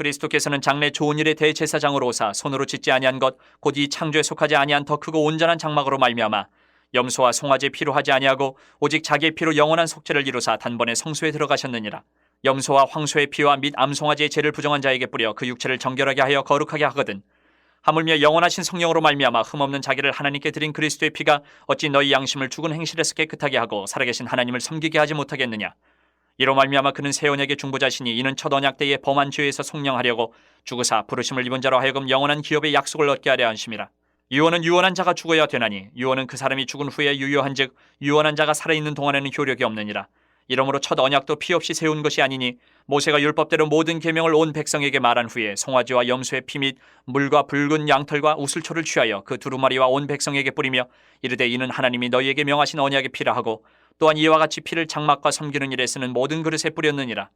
그리스도께서는 장래 좋은 일의 대제사장으로 오사 손으로 짓지 아니한 것 곧 이 창조에 속하지 아니한 더 크고 온전한 장막으로 말미암아 염소와 송아지 피로 하지 아니하고 오직 자기의 피로 영원한 속죄를 이루사 단번에 성소에 들어가셨느니라. 염소와 황소의 피와 및 암송아지의 죄를 부정한 자에게 뿌려 그 육체를 정결하게 하여 거룩하게 하거든. 하물며 영원하신 성령으로 말미암아 흠없는 자기를 하나님께 드린 그리스도의 피가 어찌 너희 양심을 죽은 행실에서 깨끗하게 하고 살아계신 하나님을 섬기게 하지 못하겠느냐. 이로 말미암아 그는 새 언약의 중보자시니 이는 첫 언약 때에 범한 죄에서 속량하려고 죽으사 부르심을 입은 자로 하여금 영원한 기업의 약속을 얻게 하려 하심이라. 유언은 유언한 자가 죽어야 되나니 유언은 그 사람이 죽은 후에 유효한즉 유언한 자가 살아있는 동안에는 효력이 없느니라. 이러므로 첫 언약도 피 없이 세운 것이 아니니 모세가 율법대로 모든 계명을 온 백성에게 말한 후에 송아지와 염소의 피 및 물과 붉은 양털과 우슬초를 취하여 그 두루마리와 온 백성에게 뿌리며 이르되 이는 하나님이 너희에게 명하신 언약의 피라 하고 또한 이와 같이 피를 장막과 섬기는 일에 쓰는 모든 그릇에 뿌렸느니라.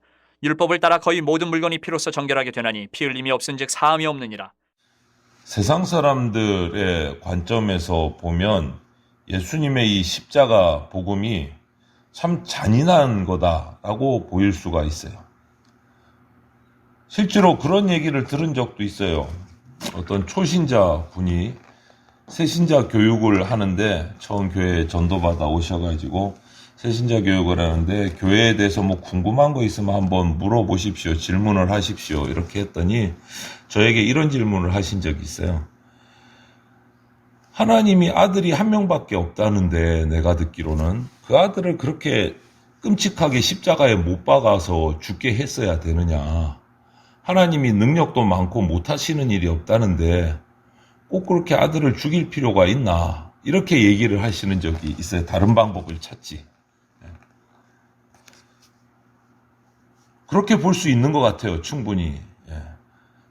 율법을 따라 거의 모든 물건이 피로써 정결하게 되나니 피 흘림이 없은즉 사함이 없느니라. 세상 사람들의 관점에서 보면 예수님의 이 십자가 복음이 참 잔인한 거다라고 보일 수가 있어요. 실제로 그런 얘기를 들은 적도 있어요. 어떤 초신자 분이 새신자 교육을 하는데 처음 교회에 전도받아 오셔가지고 새신자 교육을 하는데 교회에 대해서 뭐 궁금한 거 있으면 한번 물어보십시오. 질문을 하십시오. 이렇게 했더니 저에게 이런 질문을 하신 적이 있어요. 하나님이 아들이 한 명밖에 없다는데 내가 듣기로는 그 아들을 그렇게 끔찍하게 십자가에 못 박아서 죽게 했어야 되느냐. 하나님이 능력도 많고 못하시는 일이 없다는데 꼭 그렇게 아들을 죽일 필요가 있나. 이렇게 얘기를 하시는 적이 있어요. 다른 방법을 찾지. 그렇게 볼 수 있는 것 같아요. 충분히.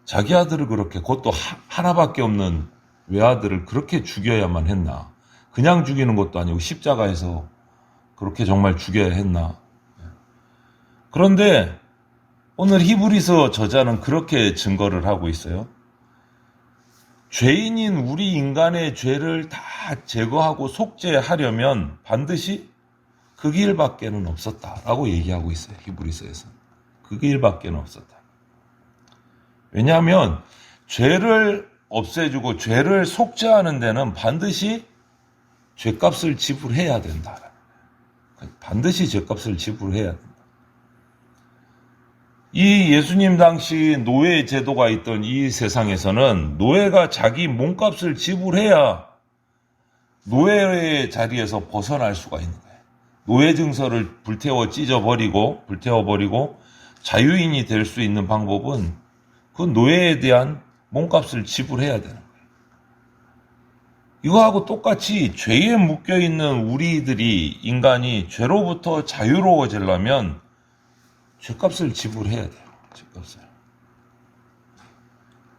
자기 아들을 그렇게, 그것도 하나밖에 없는 외아들을 그렇게 죽여야만 했나. 그냥 죽이는 것도 아니고 십자가에서 그렇게 정말 죽여야 했나. 그런데 오늘 히브리서 저자는 그렇게 증거를 하고 있어요. 죄인인 우리 인간의 죄를 다 제거하고 속죄하려면 반드시 그 길밖에는 없었다라고 얘기하고 있어요. 히브리서에서. 그 길밖에는 없었다. 왜냐하면 죄를 없애주고 죄를 속죄하는 데는 반드시 죄값을 지불해야 된다. 반드시 죄값을 지불해야 된다. 이 예수님 당시 노예 제도가 있던 이 세상에서는 노예가 자기 몸값을 지불해야 노예의 자리에서 벗어날 수가 있는 거예요. 노예 증서를 불태워버리고 자유인이 될 수 있는 방법은 그 노예에 대한 몸값을 지불해야 되는 거예요. 이거하고 똑같이 죄에 묶여있는 우리들이 인간이 죄로부터 자유로워지려면 죄값을 지불해야 돼요. 죄값을.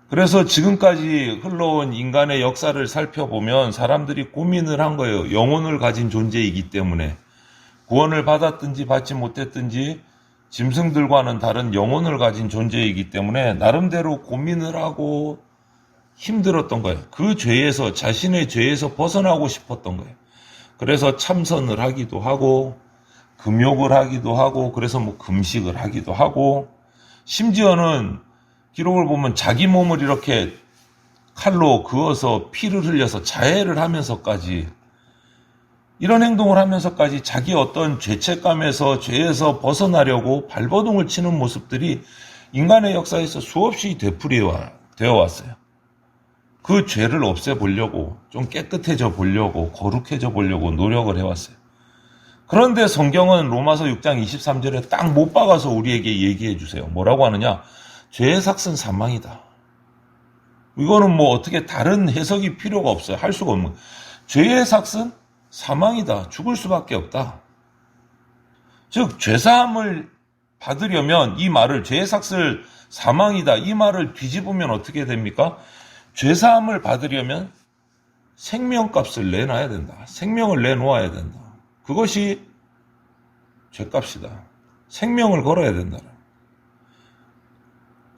그래서 지금까지 흘러온 인간의 역사를 살펴보면 사람들이 고민을 한 거예요. 영혼을 가진 존재이기 때문에 구원을 받았든지 받지 못했든지 짐승들과는 다른 영혼을 가진 존재이기 때문에 나름대로 고민을 하고 힘들었던 거예요. 그 죄에서, 자신의 죄에서 벗어나고 싶었던 거예요. 그래서 참선을 하기도 하고 금욕을 하기도 하고 그래서 뭐 금식을 하기도 하고 심지어는 기록을 보면 자기 몸을 이렇게 칼로 그어서 피를 흘려서 자해를 하면서까지 이런 행동을 하면서까지 자기 어떤 죄책감에서 죄에서 벗어나려고 발버둥을 치는 모습들이 인간의 역사에서 수없이 되어 왔어요. 그 죄를 없애보려고 좀 깨끗해져 보려고 거룩해져 보려고 노력을 해왔어요. 그런데 성경은 로마서 6장 23절에 딱 못 박아서 우리에게 얘기해 주세요. 뭐라고 하느냐? 죄의 삭은 사망이다. 이거는 뭐 어떻게 다른 해석이 필요가 없어요. 할 수가 없는 거예요. 죄의 삭은 사망이다. 죽을 수밖에 없다. 즉 죄사함을 받으려면 이 말을 죄의 삭을 사망이다. 이 말을 뒤집으면 어떻게 됩니까? 죄사함을 받으려면 생명값을 내놔야 된다. 생명을 내놓아야 된다. 그것이 죄값이다. 생명을 걸어야 된다.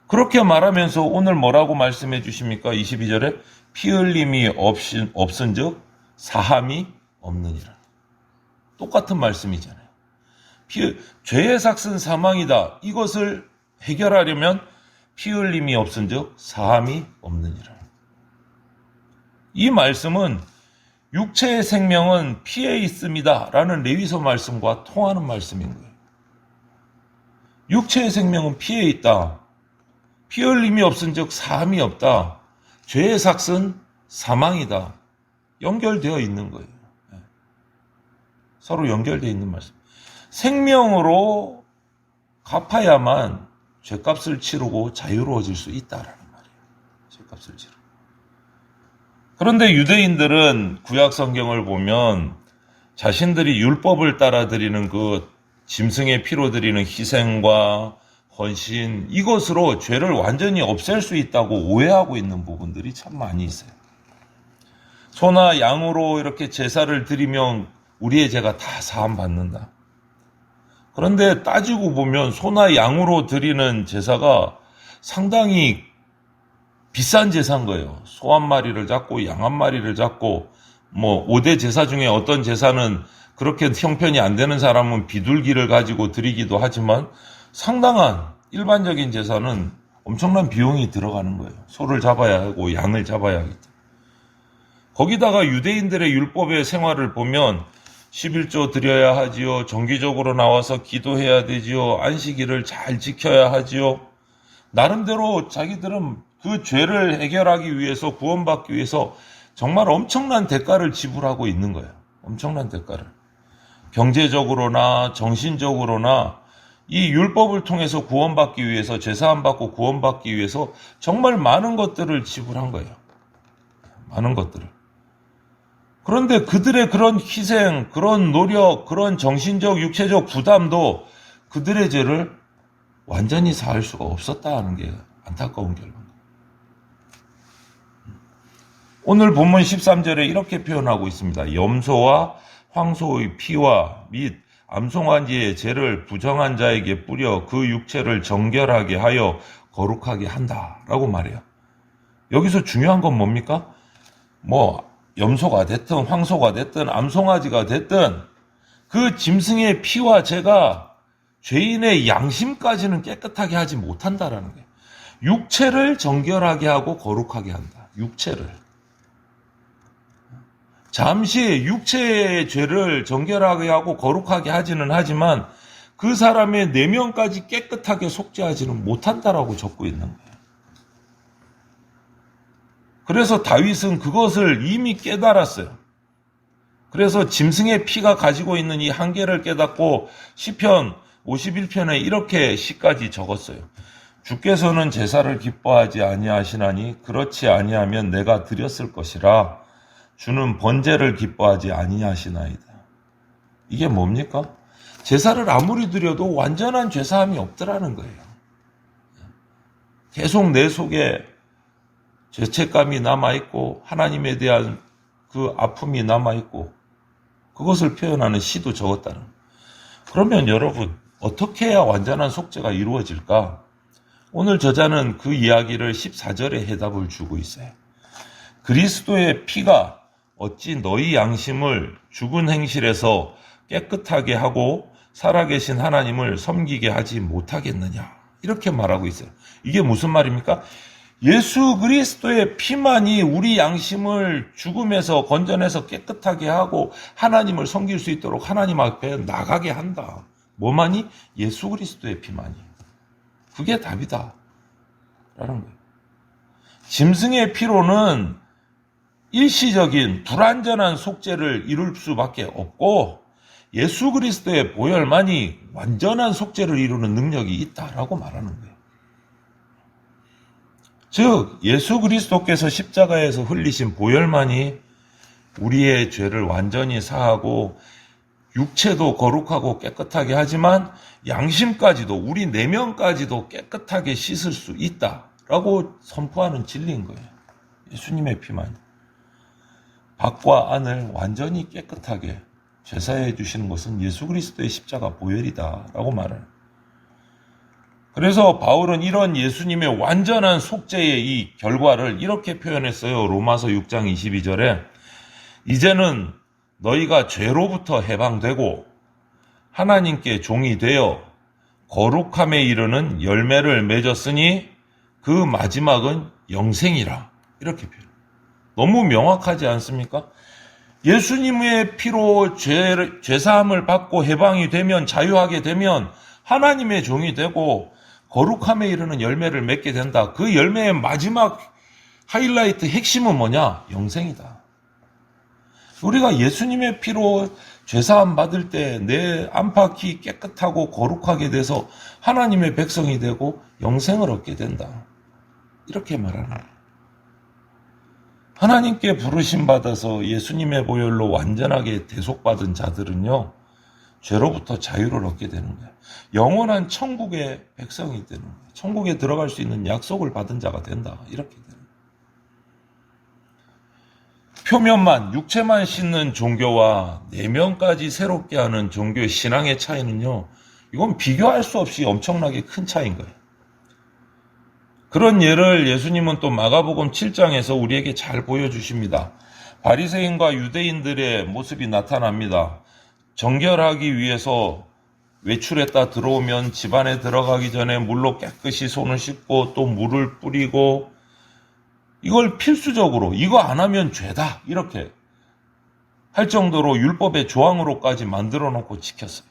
그렇게 말하면서 오늘 뭐라고 말씀해 주십니까? 22절에 피 흘림이 없은즉 사함이 없느니라. 똑같은 말씀이잖아요. 죄의 삭은 사망이다. 이것을 해결하려면 피 흘림이 없은즉 사함이 없느니라. 이 말씀은 육체의 생명은 피에 있습니다 라는 레위서 말씀과 통하는 말씀인 거예요. 육체의 생명은 피에 있다. 피 흘림이 없은즉 사함이 없다. 죄의 삭은 사망이다. 연결되어 있는 거예요. 서로 연결되어 있는 말씀. 생명으로 갚아야만 죄값을 치르고 자유로워질 수 있다라는 말이에요. 죄값을 치르고. 그런데 유대인들은 구약 성경을 보면 자신들이 율법을 따라 드리는 그 짐승의 피로 드리는 희생과 헌신, 이것으로 죄를 완전히 없앨 수 있다고 오해하고 있는 부분들이 참 많이 있어요. 소나 양으로 이렇게 제사를 드리면 우리의 죄가 다 사함 받는다. 그런데 따지고 보면 소나 양으로 드리는 제사가 상당히 비싼 제사인 거예요. 소 한 마리를 잡고 양 한 마리를 잡고 5대 제사 중에 어떤 제사는 그렇게 형편이 안 되는 사람은 비둘기를 가지고 드리기도 하지만 상당한 일반적인 제사는 엄청난 비용이 들어가는 거예요. 소를 잡아야 하고 양을 잡아야 하기 때문에. 거기다가 유대인들의 율법의 생활을 보면 11조 드려야 하지요. 정기적으로 나와서 기도해야 되지요. 안식일을 잘 지켜야 하지요. 나름대로 자기들은 그 죄를 해결하기 위해서, 구원받기 위해서 정말 엄청난 대가를 지불하고 있는 거예요. 엄청난 대가를. 경제적으로나 정신적으로나 이 율법을 통해서 구원받기 위해서, 죄사함 받고 구원받기 위해서 정말 많은 것들을 지불한 거예요. 많은 것들을. 그런데 그들의 그런 희생, 그런 노력, 그런 정신적, 육체적 부담도 그들의 죄를 완전히 사할 수가 없었다는 게 안타까운 결과입니다. 오늘 본문 13절에 이렇게 표현하고 있습니다. 염소와 황소의 피와 및 암송아지의 죄를 부정한 자에게 뿌려 그 육체를 정결하게 하여 거룩하게 한다라고 말해요. 여기서 중요한 건 뭡니까? 염소가 됐든 황소가 됐든 암송아지가 됐든 그 짐승의 피와 죄가 죄인의 양심까지는 깨끗하게 하지 못한다라는 거예요. 육체를 정결하게 하고 거룩하게 한다. 육체를. 잠시 육체의 죄를 정결하게 하고 거룩하게 하지는 하지만 그 사람의 내면까지 깨끗하게 속죄하지는 못한다라고 적고 있는 거예요. 그래서 다윗은 그것을 이미 깨달았어요. 그래서 짐승의 피가 가지고 있는 이 한계를 깨닫고 시편 51편에 이렇게 시까지 적었어요. 주께서는 제사를 기뻐하지 아니하시나니 그렇지 아니하면 내가 드렸을 것이라. 주는 번제를 기뻐하지 아니하시나이다. 이게 뭡니까? 제사를 아무리 드려도 완전한 죄사함이 없더라는 거예요. 계속 내 속에 죄책감이 남아있고 하나님에 대한 그 아픔이 남아있고 그것을 표현하는 시도 적었다는 거예요. 그러면 여러분 어떻게 해야 완전한 속죄가 이루어질까? 오늘 저자는 그 이야기를 14절에 해답을 주고 있어요. 그리스도의 피가 어찌 너희 양심을 죽은 행실에서 깨끗하게 하고 살아계신 하나님을 섬기게 하지 못하겠느냐. 이렇게 말하고 있어요. 이게 무슨 말입니까? 예수 그리스도의 피만이 우리 양심을 죽음에서 건져내서 깨끗하게 하고 하나님을 섬길 수 있도록 하나님 앞에 나가게 한다. 뭐만이? 예수 그리스도의 피만이. 그게 답이다. 라는 거예요. 짐승의 피로는 일시적인 불완전한 속죄를 이룰 수밖에 없고 예수 그리스도의 보혈만이 완전한 속죄를 이루는 능력이 있다라고 말하는 거예요. 즉 예수 그리스도께서 십자가에서 흘리신 보혈만이 우리의 죄를 완전히 사하고 육체도 거룩하고 깨끗하게 하지만 양심까지도 우리 내면까지도 깨끗하게 씻을 수 있다라고 선포하는 진리인 거예요. 예수님의 피만이. 밖과 안을 완전히 깨끗하게 제사해 주시는 것은 예수 그리스도의 십자가 보혈이다라고 말해요. 그래서 바울은 이런 예수님의 완전한 속죄의 이 결과를 이렇게 표현했어요. 로마서 6장 22절에 이제는 너희가 죄로부터 해방되고 하나님께 종이 되어 거룩함에 이르는 열매를 맺었으니 그 마지막은 영생이라. 이렇게 표현. 너무 명확하지 않습니까? 예수님의 피로 죄사함을 받고 해방이 되면, 자유하게 되면 하나님의 종이 되고 거룩함에 이르는 열매를 맺게 된다. 그 열매의 마지막 하이라이트 핵심은 뭐냐? 영생이다. 우리가 예수님의 피로 죄사함 받을 때 내 안팎이 깨끗하고 거룩하게 돼서 하나님의 백성이 되고 영생을 얻게 된다. 이렇게 말하는 거예요. 하나님께 부르심 받아서 예수님의 보혈로 완전하게 대속받은 자들은요, 죄로부터 자유를 얻게 되는 거예요. 영원한 천국의 백성이 되는 거예요. 천국에 들어갈 수 있는 약속을 받은 자가 된다. 이렇게 되는 거예요. 표면만, 육체만 씻는 종교와 내면까지 새롭게 하는 종교의 신앙의 차이는요, 이건 비교할 수 없이 엄청나게 큰 차이인 거예요. 그런 예를 예수님은 또 마가복음 7장에서 우리에게 잘 보여주십니다. 바리새인과 유대인들의 모습이 나타납니다. 정결하기 위해서 외출했다 들어오면 집안에 들어가기 전에 물로 깨끗이 손을 씻고 또 물을 뿌리고, 이걸 필수적으로 이거 안 하면 죄다 이렇게 할 정도로 율법의 조항으로까지 만들어 놓고 지켰어요.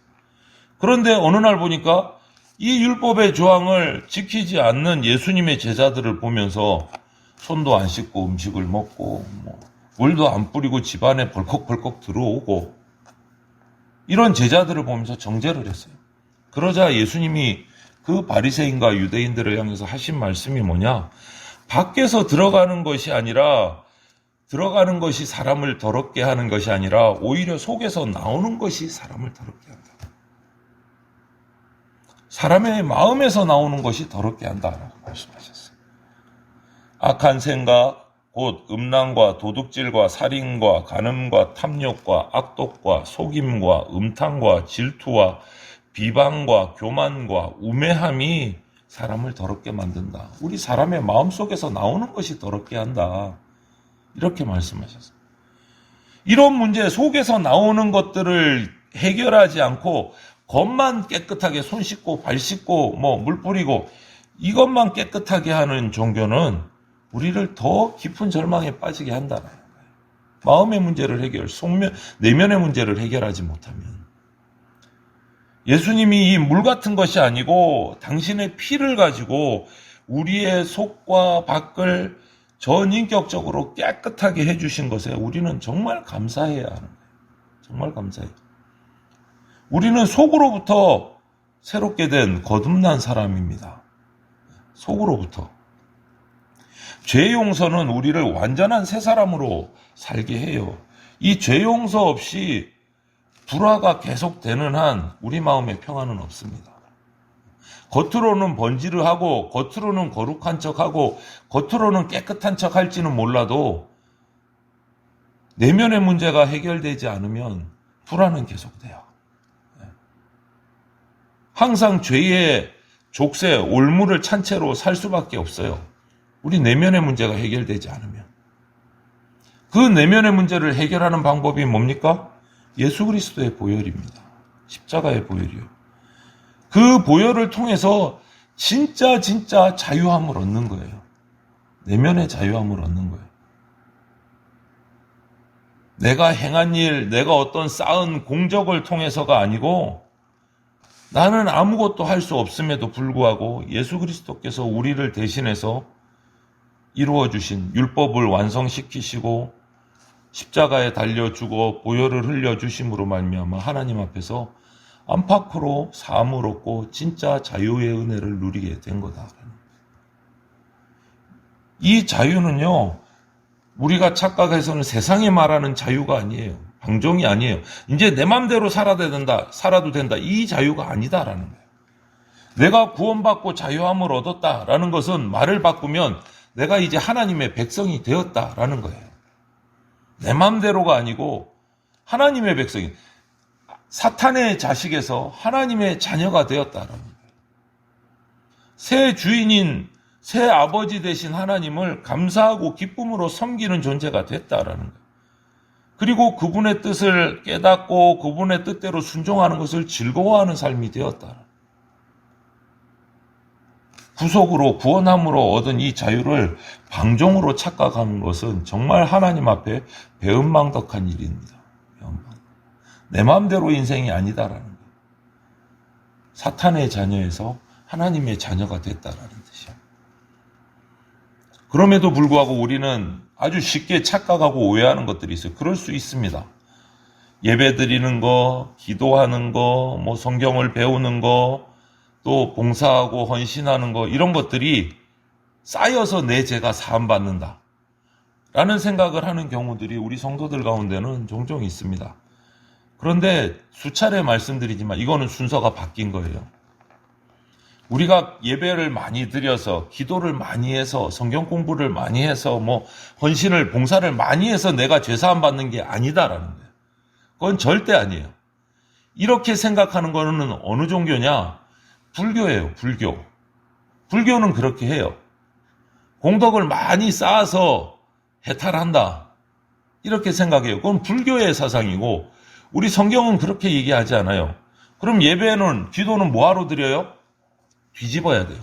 그런데 어느 날 보니까 이 율법의 조항을 지키지 않는 예수님의 제자들을 보면서 손도 안 씻고 음식을 먹고 물도 안 뿌리고 집안에 벌컥벌컥 들어오고, 이런 제자들을 보면서 정죄를 했어요. 그러자 예수님이 그 바리새인과 유대인들을 향해서 하신 말씀이 뭐냐? 밖에서 들어가는 것이 아니라, 들어가는 것이 사람을 더럽게 하는 것이 아니라 오히려 속에서 나오는 것이 사람을 더럽게 한다. 사람의 마음에서 나오는 것이 더럽게 한다라고 말씀하셨어요. 악한 생각, 곧 음란과 도둑질과 살인과 간음과 탐욕과 악독과 속임과 음탕과 질투와 비방과 교만과 우매함이 사람을 더럽게 만든다. 우리 사람의 마음속에서 나오는 것이 더럽게 한다. 이렇게 말씀하셨어요. 이런 문제 속에서 나오는 것들을 해결하지 않고 겉만 깨끗하게 손 씻고 발 씻고 물 뿌리고 이것만 깨끗하게 하는 종교는 우리를 더 깊은 절망에 빠지게 한다는 거예요. 마음의 문제를 내면의 문제를 해결하지 못하면. 예수님이 이 물 같은 것이 아니고 당신의 피를 가지고 우리의 속과 밖을 전인격적으로 깨끗하게 해주신 것에 우리는 정말 감사해야 하는 거예요. 정말 감사해요. 우리는 속으로부터 새롭게 된 거듭난 사람입니다. 속으로부터. 죄 용서는 우리를 완전한 새 사람으로 살게 해요. 이 죄 용서 없이 불화가 계속되는 한 우리 마음에 평안은 없습니다. 겉으로는 번지르하고 겉으로는 거룩한 척하고 겉으로는 깨끗한 척 할지는 몰라도 내면의 문제가 해결되지 않으면 불화는 계속돼요. 항상 죄의 족쇄, 올무를 찬 채로 살 수밖에 없어요. 우리 내면의 문제가 해결되지 않으면. 그 내면의 문제를 해결하는 방법이 뭡니까? 예수 그리스도의 보혈입니다. 십자가의 보혈이요. 그 보혈을 통해서 진짜 자유함을 얻는 거예요. 내면의 자유함을 얻는 거예요. 내가 행한 일, 내가 어떤 쌓은 공적을 통해서가 아니고, 나는 아무것도 할 수 없음에도 불구하고 예수 그리스도께서 우리를 대신해서 이루어주신 율법을 완성시키시고 십자가에 달려주고 보혈을 흘려주심으로 말미암아 하나님 앞에서 안팎으로 사함을 얻고 진짜 자유의 은혜를 누리게 된 거다. 이 자유는요, 우리가 착각해서는 세상이 말하는 자유가 아니에요. 방종이 아니에요. 이제 내 맘대로 살아도 된다. 이 자유가 아니다라는 거예요. 내가 구원받고 자유함을 얻었다라는 것은 말을 바꾸면 내가 이제 하나님의 백성이 되었다라는 거예요. 내 맘대로가 아니고 하나님의 백성이, 사탄의 자식에서 하나님의 자녀가 되었다라는 거예요. 새 주인인 새 아버지 되신 하나님을 감사하고 기쁨으로 섬기는 존재가 됐다라는 거예요. 그리고 그분의 뜻을 깨닫고 그분의 뜻대로 순종하는 것을 즐거워하는 삶이 되었다. 구속으로 구원함으로 얻은 이 자유를 방종으로 착각하는 것은 정말 하나님 앞에 배은망덕한 일입니다. 내 마음대로 인생이 아니다라는 거예요. 사탄의 자녀에서 하나님의 자녀가 됐다라는 뜻이에요. 그럼에도 불구하고 우리는 아주 쉽게 착각하고 오해하는 것들이 있어요. 그럴 수 있습니다. 예배 드리는 거, 기도하는 거, 성경을 배우는 거, 또 봉사하고 헌신하는 거, 이런 것들이 쌓여서 내 죄가 사함받는다 라는 생각을 하는 경우들이 우리 성도들 가운데는 종종 있습니다. 그런데 수차례 말씀드리지만 이거는 순서가 바뀐 거예요. 우리가 예배를 많이 드려서, 기도를 많이 해서, 성경 공부를 많이 해서, 헌신을, 봉사를 많이 해서 내가 죄사함 받는 게 아니다라는 거예요. 그건 절대 아니에요. 이렇게 생각하는 거는 어느 종교냐? 불교예요, 불교. 불교는 그렇게 해요. 공덕을 많이 쌓아서 해탈한다. 이렇게 생각해요. 그건 불교의 사상이고, 우리 성경은 그렇게 얘기하지 않아요. 그럼 예배는, 기도는 뭐하러 드려요? 뒤집어야 돼요.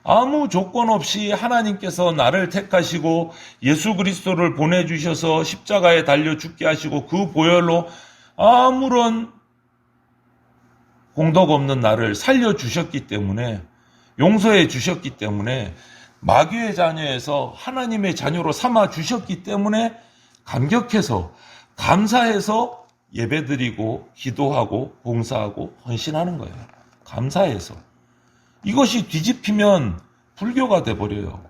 아무 조건 없이 하나님께서 나를 택하시고 예수 그리스도를 보내주셔서 십자가에 달려 죽게 하시고 그 보혈로 아무런 공덕 없는 나를 살려주셨기 때문에, 용서해 주셨기 때문에, 마귀의 자녀에서 하나님의 자녀로 삼아 주셨기 때문에 감격해서, 감사해서 예배드리고 기도하고 봉사하고 헌신하는 거예요. 감사해서. 이것이 뒤집히면 불교가 돼버려요.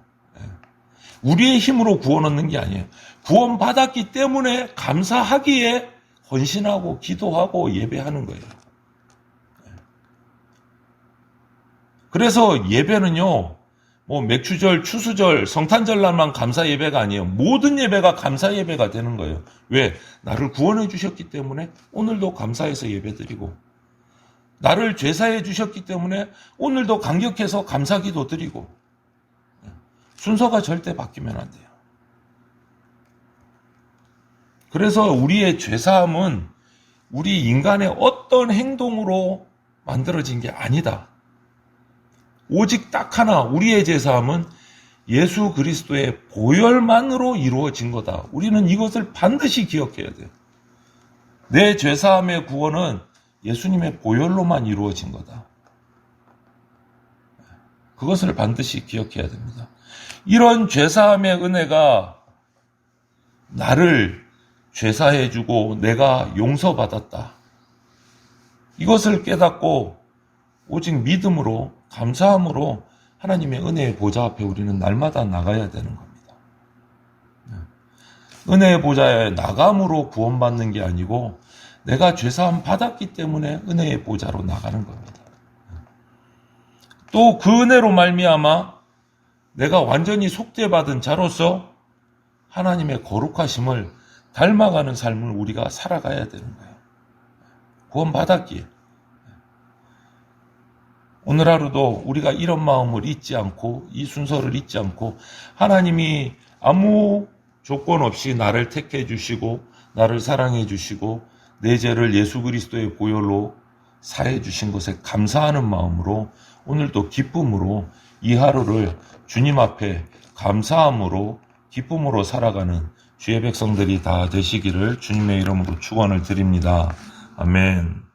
우리의 힘으로 구원 얻는 게 아니에요. 구원 받았기 때문에 감사하기에 헌신하고 기도하고 예배하는 거예요. 그래서 예배는요, 맥추절, 추수절, 성탄절날만 감사 예배가 아니에요. 모든 예배가 감사 예배가 되는 거예요. 왜? 나를 구원해 주셨기 때문에 오늘도 감사해서 예배드리고, 나를 죄사해 주셨기 때문에 오늘도 감격해서 감사기도 드리고, 순서가 절대 바뀌면 안 돼요. 그래서 우리의 죄사함은 우리 인간의 어떤 행동으로 만들어진 게 아니다. 오직 딱 하나, 우리의 죄사함은 예수 그리스도의 보혈만으로 이루어진 거다. 우리는 이것을 반드시 기억해야 돼요. 내 죄사함의 구원은 예수님의 보혈로만 이루어진 거다. 그것을 반드시 기억해야 됩니다. 이런 죄사함의 은혜가 나를 죄사해주고 내가 용서받았다. 이것을 깨닫고 오직 믿음으로, 감사함으로 하나님의 은혜의 보좌 앞에 우리는 날마다 나가야 되는 겁니다. 은혜의 보좌에 나감으로 구원받는 게 아니고 내가 죄사함 받았기 때문에 은혜의 보좌로 나가는 겁니다. 또 그 은혜로 말미암아 내가 완전히 속죄받은 자로서 하나님의 거룩하심을 닮아가는 삶을 우리가 살아가야 되는 거예요. 구원받았기에. 오늘 하루도 우리가 이런 마음을 잊지 않고, 이 순서를 잊지 않고, 하나님이 아무 조건 없이 나를 택해 주시고 나를 사랑해 주시고 내 죄를 예수 그리스도의 보혈로 사해 주신 것에 감사하는 마음으로 오늘도 기쁨으로 이 하루를 주님 앞에 감사함으로 기쁨으로 살아가는 주의 백성들이 다 되시기를 주님의 이름으로 축원을 드립니다. 아멘.